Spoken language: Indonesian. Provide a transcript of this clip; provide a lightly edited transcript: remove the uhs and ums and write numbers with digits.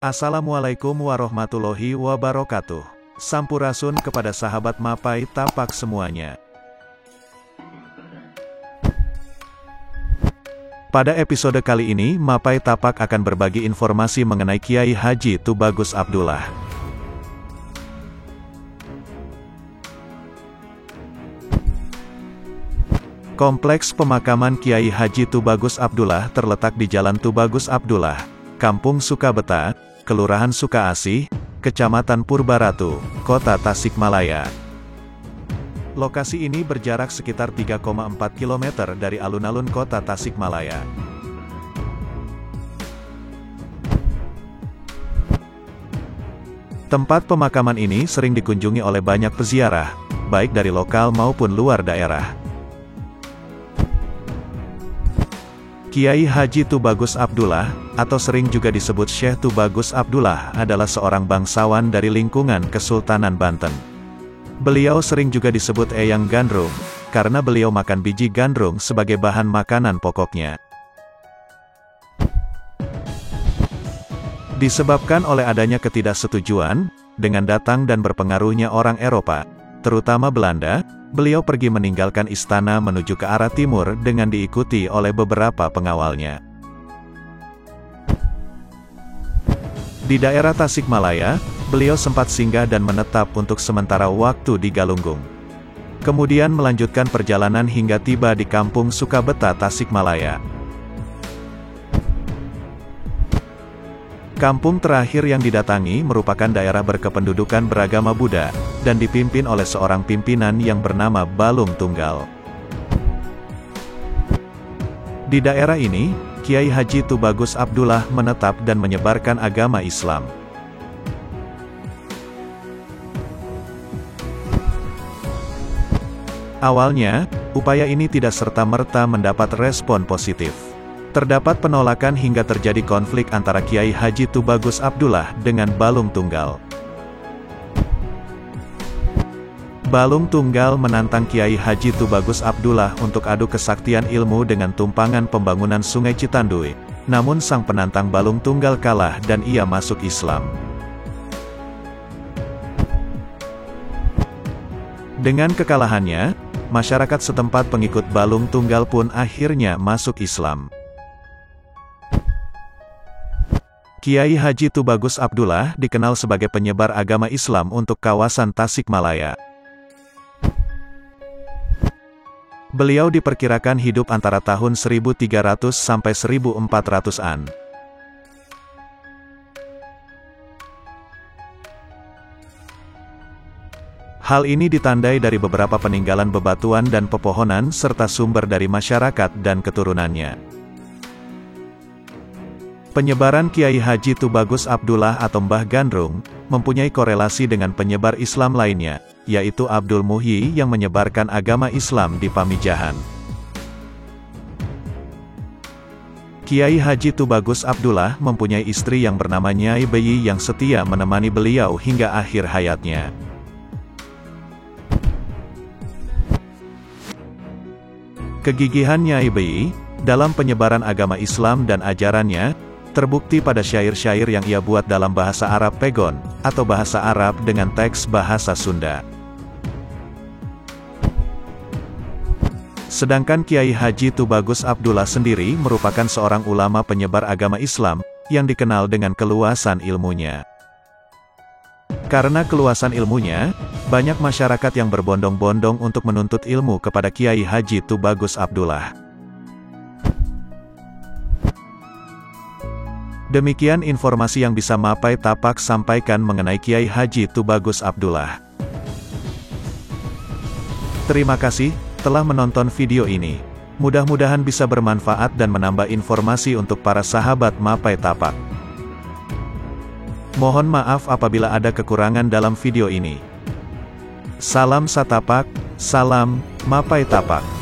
Assalamualaikum warahmatullahi wabarakatuh. Sampurasun kepada sahabat Mapai Tapak semuanya. Pada episode kali ini, Mapai Tapak akan berbagi informasi mengenai Kiai Haji Tubagus Abdullah. Kompleks pemakaman Kiai Haji Tubagus Abdullah terletak di Jalan Tubagus Abdullah, Kampung Sukabeta, Kelurahan Sukaasih, Kecamatan Purbaratu, Kota Tasikmalaya. Lokasi ini berjarak sekitar 3,4 km dari alun-alun Kota Tasikmalaya. Tempat pemakaman ini sering dikunjungi oleh banyak peziarah, baik dari lokal maupun luar daerah. Kiai Haji Tubagus Abdullah, atau sering juga disebut Syekh Tubagus Abdullah, adalah seorang bangsawan dari lingkungan Kesultanan Banten. Beliau sering juga disebut Eyang Gandrung, karena beliau makan biji gandrung sebagai bahan makanan pokoknya. Disebabkan oleh adanya ketidaksetujuan, dengan datang dan berpengaruhnya orang Eropa, terutama Belanda, beliau pergi meninggalkan istana menuju ke arah timur dengan diikuti oleh beberapa pengawalnya. Di daerah Tasikmalaya, beliau sempat singgah dan menetap untuk sementara waktu di Galunggung. Kemudian melanjutkan perjalanan hingga tiba di Kampung Sukabeta, Tasikmalaya. Kampung terakhir yang didatangi merupakan daerah berkependudukan beragama Buddha, dan dipimpin oleh seorang pimpinan yang bernama Balung Tunggal. Di daerah ini, Kiai Haji Tubagus Abdullah menetap dan menyebarkan agama Islam. Awalnya, upaya ini tidak serta-merta mendapat respon positif. Terdapat penolakan hingga terjadi konflik antara Kiai Haji Tubagus Abdullah dengan Balung Tunggal. Balung Tunggal menantang Kiai Haji Tubagus Abdullah untuk adu kesaktian ilmu dengan tumpangan pembangunan Sungai Citanduy. Namun sang penantang Balung Tunggal kalah dan ia masuk Islam. Dengan kekalahannya, masyarakat setempat pengikut Balung Tunggal pun akhirnya masuk Islam. Kiai Haji Tubagus Abdullah dikenal sebagai penyebar agama Islam untuk kawasan Tasikmalaya. Beliau diperkirakan hidup antara tahun 1300 sampai 1400-an. Hal ini ditandai dari beberapa peninggalan bebatuan dan pepohonan serta sumber dari masyarakat dan keturunannya. Penyebaran Kiai Haji Tubagus Abdullah atau Mbah Gandrung, mempunyai korelasi dengan penyebar Islam lainnya, yaitu Abdul Muhyi yang menyebarkan agama Islam di Pamijahan. Kiai Haji Tubagus Abdullah mempunyai istri yang bernama Nyai Beyi yang setia menemani beliau hingga akhir hayatnya. Kegigihan Nyai Beyi dalam penyebaran agama Islam dan ajarannya terbukti pada syair-syair yang ia buat dalam bahasa Arab Pegon, atau bahasa Arab dengan teks bahasa Sunda. Sedangkan Kiai Haji Tubagus Abdullah sendiri merupakan seorang ulama penyebar agama Islam, yang dikenal dengan keluasan ilmunya. Karena keluasan ilmunya, banyak masyarakat yang berbondong-bondong untuk menuntut ilmu kepada Kiai Haji Tubagus Abdullah. Demikian informasi yang bisa Mapai Tapak sampaikan mengenai Kiai Haji Tubagus Abdullah. Terima kasih telah menonton video ini. Mudah-mudahan bisa bermanfaat dan menambah informasi untuk para sahabat Mapai Tapak. Mohon maaf apabila ada kekurangan dalam video ini. Salam Satapak, salam Mapai Tapak.